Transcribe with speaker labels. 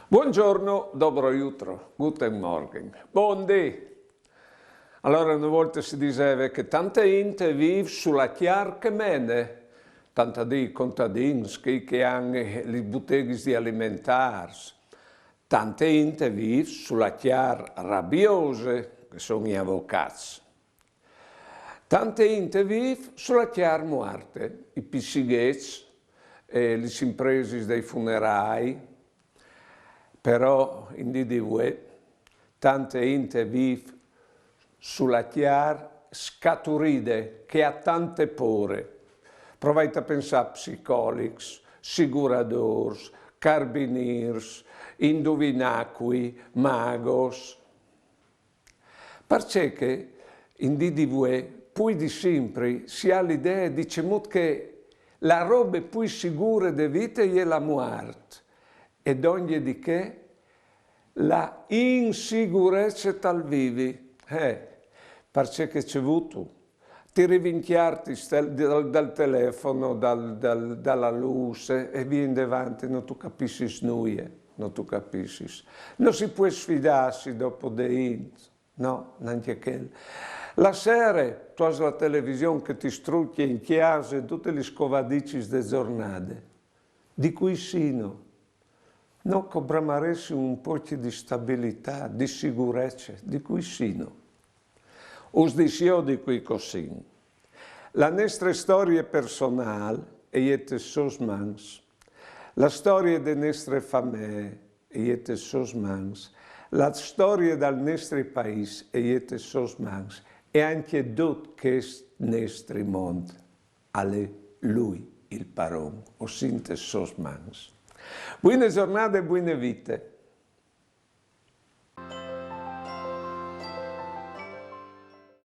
Speaker 1: Buongiorno, dobro jutro, guten Morgen, buondì. Allora una volta si diceva che tanta gente vive sulla chiar che mene, tanta di contadini che hanno le botteghe di alimentari, tanta gente vive sulla chiar rabbiose, che sono gli avvocati. Tanta gente vive sulla chiar morte, i pissighetti, le imprese dei funerai. Però in DDW tanta gente vive sulla chiar scaturide che ha tante pore. Provate a pensare a psicologi, siguradori, carabinieri, indovinacui, magos. Perché in DDW poi di sempre si ha l'idea che la roba più sicura della vita è la morte. E ogni di che la insicurezza tal vivi, perché c'è avuto, ti rivinchiarti dal telefono, dalla luce e vieni davanti, non tu capisci nulla, non tu capisci. Non si può sfidarsi dopo dei no, neanche quello. La sera, tu hai la televisione che ti strucchia in chiesa tutte le scovadici delle giornate, di cui sino. Non bramaresi un po' di stabilità, di sicurezza, di cui sino. Us dicevo di cui così. La nostra storia personale è sos mans. La storia delle nostre famiglie è sos mans. La storia del nostro paese è sos mans. E anche tutto questo nostro mondo. Alle lui il paron, o sinte sos mans. Buone giornate e buone vite.